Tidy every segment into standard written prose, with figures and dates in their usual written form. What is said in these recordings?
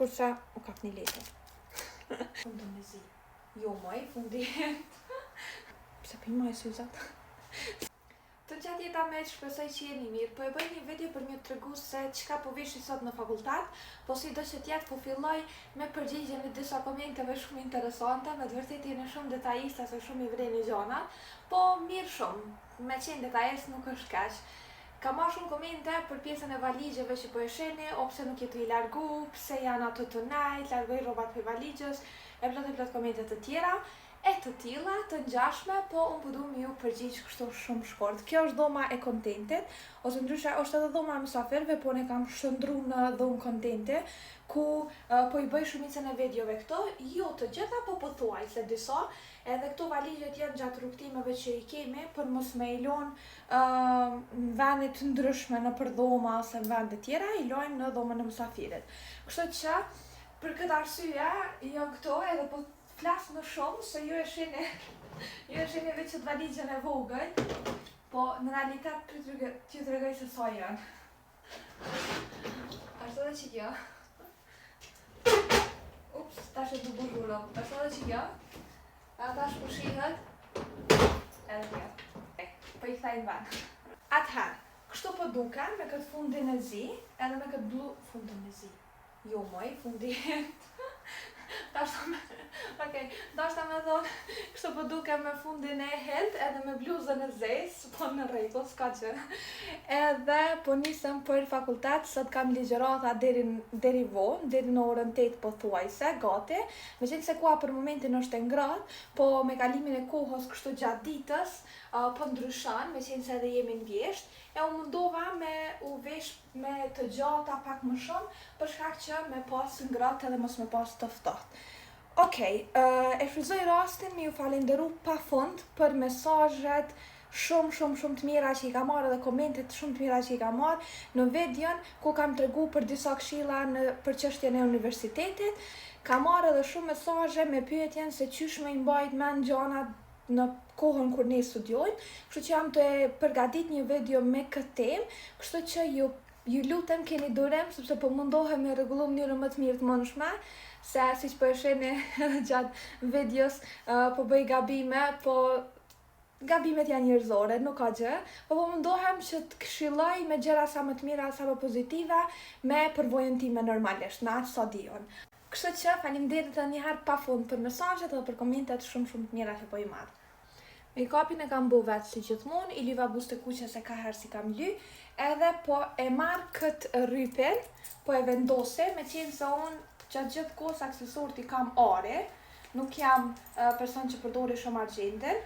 kurse u kap një letër. Fundin e zi. Jo moj, fundi. Pse për moj syzat? Të gjatë jeta me shpresoj që jeni mirë, po e bëj një video për një të tregu se çka po vishi sot në fakultat, po si do që tjetë po filloj me përgjigjen e disa komenteve shumë interesante, me të vërtet jeni shumë detajista se shumë i vreni gjonat, po mirë shumë, me qenë detajist nuk është kaq. Ka marrë shumë komente për pjesën e valigjeve që po e sheni, o pse nuk jetu i largu, pse janë ato të najt, largoj rrobat për valigjës, e plot komente të tjera. E të tilla, të ngjashme, po unë po du me ju përgjigj kështu shumë shkurt. Kjo është dhoma e kontentit, ose ndryshe është edhe dhoma e mysafirëve, po ne kam shëndru në dhomë kontente, ku po i bëj shumicën e videove këto, jo të gjitha, po pothuajse disa, edhe këto valigjet janë gjatë rrugtimeve që i kemi, për mos me i lonë në vende të ndryshme në për dhoma ose në vende tjera, i lojmë në dhomën e mysafirit. Kështu që, për këtë arsye, janë këto edhe po flasë më shumë, se ju e sheni veç të valigjen e vogël, po në realitet t'ju tregoj se sa janë. Ashtu edhe që kjo. Ups, tash e du bushuro. Ashtu edhe që kjo. A tash po shihet. Edhe kjo. Po i thajnë vanë. Atëherë, kështu po duken me këtë fundin e zi, edhe me këtë blu fundin e zi. Jo moj, fundin. Dashta me thonë, kështu po duke me fundin e helt edhe me bluzën e zezë, po në rregull, s'ka gjë. Edhe po nisem për fakultet, sot kam ligjërata deri vonë, deri në orën 8 pothuajse, gati. Meqenëse se koha për momentin është e ngratë, po me kalimin e kohës kështu gjatë ditës, po ndryshon, meqenëse edhe jemi në vjesht, e u mundova me u vesh me të gjata pak më shumë, për shkak që me pas ngratë edhe mos me pas të ftohtë. Okej, e frizoj rastin me ju falenderu pa fund për mesazhet shumë të mira që i ka marrë dhe komentet shumë të mira që i ka marrë në videon ku kam tregu për disa këshilla për çështjen e universitetit. Ka marrë edhe shumë mesazhe me pyetjen se çysh me i mbajt mend gjanat në kohën kur ne studiojmë, kështu që jam të përgatit një video me këtë temë, kështu që ju lutem keni durim, sepse po mundohem me rregullu mënyrën më të mirë të mundshme, se siç po e shihni gjatë videos po bëj gabime, po gabimet janë njerëzore, nuk ka gjë, po mundohem që të këshilloj me gjëra sa më të mira, sa më pozitive, me përvojën time normalisht, në atë sa dijon. Kështu që faleminderit edhe një herë pafund për mesazhet dhe për komentet shumë të mira që po i marr. Make-upin e kam bu vetë si gjithmonë, i lyva buste kuqe se ka herë si kam ly, edhe po e marr këtë rrypin, po e vendose, me qenë se unë gjatë gjithë kohës aksesorët i kam are, nuk jam person që përdori shumë argjendin,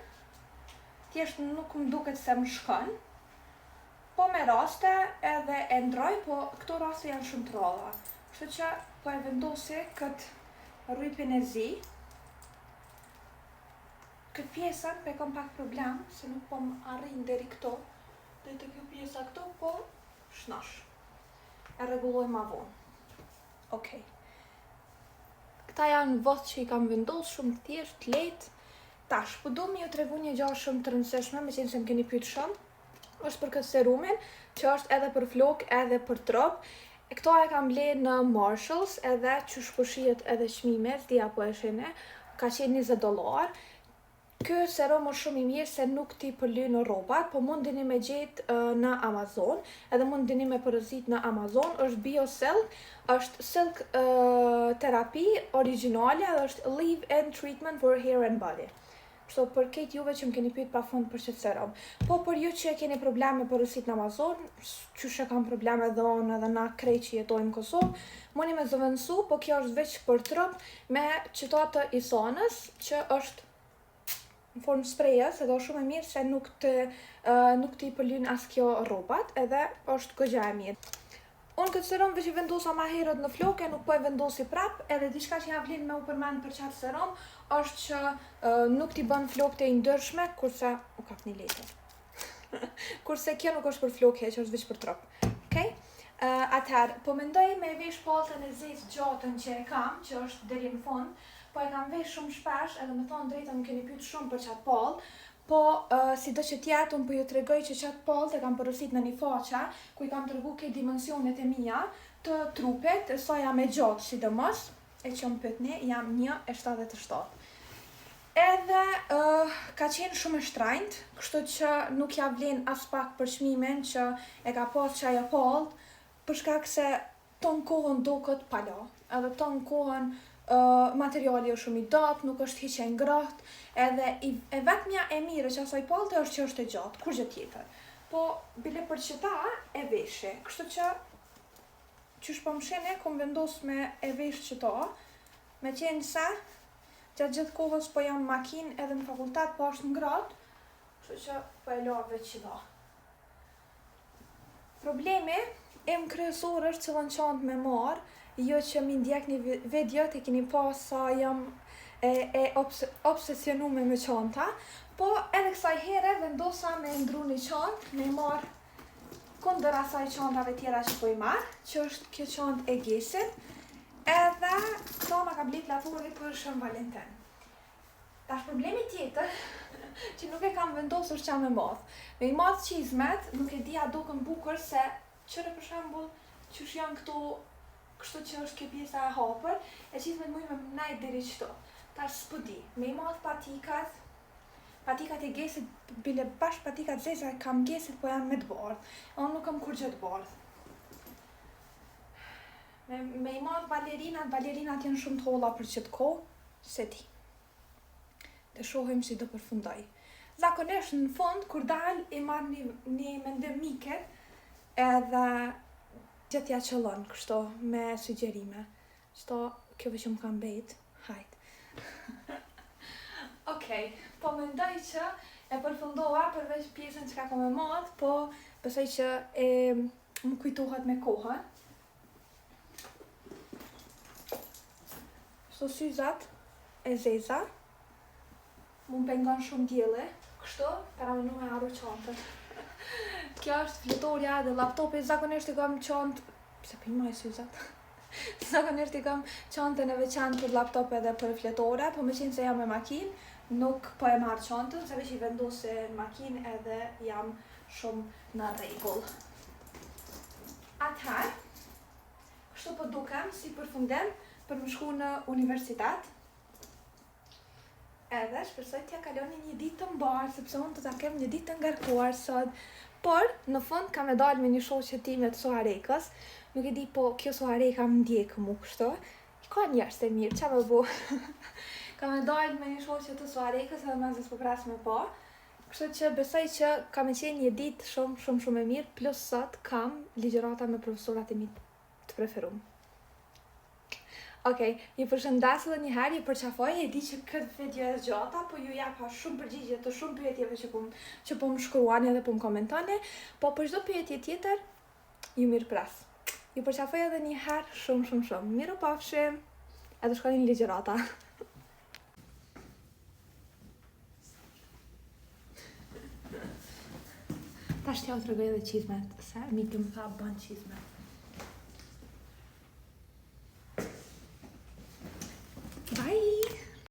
thjesht nuk më duket se më shkon, po me raste edhe e ndroj, po këto raste janë shumë të rralla. Kështu që po e vendosi këtë rrypin e zi. Këtë pjesën pe kam pak problem, se nuk po më arrin deri këto, dhe të kjo pjesa këto, po shnosh. E rregulloj ma vonë. Okej. Këta janë voth që i kam vendosur shumë të thjeshtë, të lehtë. Tash, po du me ju tregu një gjë shumë të rëndësishme, meqenëse më keni pyet shumë, është për këtë serumin, që është edhe për flokë, edhe për trup. Këto e kam bler në Marshalls, edhe që shpushijet edhe çmimet, ti apo e shihni, ka qenë $20. Ky serum është shumë i mirë se nuk ti përlyen rrobat, po mundeni me gjetë në Amazon, edhe mundeni me porozit në Amazon, është BioSilk, është silk terapi origjinale dhe është leave-in treatment for hair and body. Kështu për këtë juve që më keni pyet pafund për këtë serum. Po për ju që keni probleme porozit në Amazon, qysh e kam probleme dhe unë edhe na krejt që jetojmë në Kosovë, mundi me zëvendësu, po kjo është veç për trup me qytet të Isanës, që është në formë sprejës, edhe është shumë e mirë se nuk ti përlyen as kjo rrobat, edhe është goxha e mirë. Unë këtë serum veç i vendosa ma herët në floke, nuk po e vendosi prap, edhe diçka që ja vlen me u përmend për qatë serum, është që nuk ti bën flokët e ndryshme, kurse u kap një letër. Kurse kjo nuk është për flokë, që është veç për trup. Okej? Atëherë, po mendoj me vesh paltën e zezë gjatën që e kam, që është deri në fund, po e kam vesh shumë shpesh, edhe me thonë drejta më keni pyet shumë për qatë palë, po si do që tjetë, unë po ju tregoj që qatë palët e kam përësit në një faqa, ku i kam tregu këtë dimensionet e mija, të trupit, e sa jam e gjatë sidomos, e që më pytni, jam 1,77. Edhe ka qenë shumë e shtrajnt, kështu që nuk ja vlen as pak për çmimin që e ka pas çaja pallë, për shkak se ton kohën duket pala. Edhe ton kohën materiali është shumë i dop, nuk është hiç e ngrohtë, edhe e vetmja e mirë që asaj pallte është që është e gjatë, kur gjë tjetër. Po bile për qëta e veshi, kështu që qysh po më shene, kom vendos me e vesh qëta, me qenë se gjatë gjithë kohës po jam makinë edhe në fakultet po është ngratë, kështu që po e la veç qëta. Problemi im kryesor është cillën çantë me marr, jo që mi ndjek një videot e keni pas sa jam obsesionume me çanta, po edhe kësaj here vendosa me ndru një çantë, me marr kundër asaj çantave tjera që po i marr, që është kjo çantë e Guessit, edhe këto ma ka blit Lafori për Shën Valentin. Tash problemi tjetër që nuk e kam vendosur ç'a me madh. Me i madh çizmet, nuk e di a duken bukur se qëre për shembull qysh janë këto, kështu që është kjo pjesa e hapur, e çizmet muj me najt deri qëto. Tash s'po di, me i madh patikat e Guessit, bile bash patikat zeza e kam Guessit, po janë me të bardhë. Unë nuk kam kur gjë të bardhë. Me i madh balerinat janë shumë të holla për qëtë kohë, se di. Dhe shohim si do përfundoj. Zakonisht në fund, kur dal, i marr një mendim miket, edhe gjithja qëllon, kështu, me sugjerime. Qëto, kjo që më kam bejt, hajt. Okej, po mendoj që e përfundova përveç pjesën që ka kom e madh, po besoj që më kujtohet me kohën. Kështu syzat e zeza, mu më pengon shumë djeli, kështu, para me nuk me arru qantën. Kjo është fletorja dhe laptopi, zakonisht i kam qantë, pse për maj syzat? Zakonisht i kam qantën e veçantë për laptop edhe për fletore, po me qenë se jam me makinë, nuk po e marrë qantën, se veç i vendose në makinë edhe jam shumë në rregull. Atëherë, kështu po dukem si përfundim për më shku në universitet. Edhe shpresoj t'ja kaloni një ditë të mbarë, sepse unë të ta kem një ditë të ngarkuar sot. Por, në fund kam e dalë me një shoqe time të Soharekës. Nuk e di, po kjo Sohareka më ndjekë mu kështu. Ka njerëz të mirë, qa me bu? Kam e dalë me një shoqe të Soharekës edhe ma zës po pras me po. Kështu që besoj që kam e qenë një ditë shumë e mirë, plus sot kam ligjërata me profesorat e mi të preferum. Okej, ju përshëndes edhe një herë, ju përqafoj, e di që këtë video e zgjata, po ju japa shumë përgjigje të shumë pyetjeve që po më shkruani edhe po më komentoni, po për çdo pyetje tjetër, ju mirë pres. Ju përqafoj edhe një herë shumë. Miru pafshim, edhe shkoni në ligjërata. Tash t'ja u tregoj edhe qizmet, se miki më tha ban qizmet.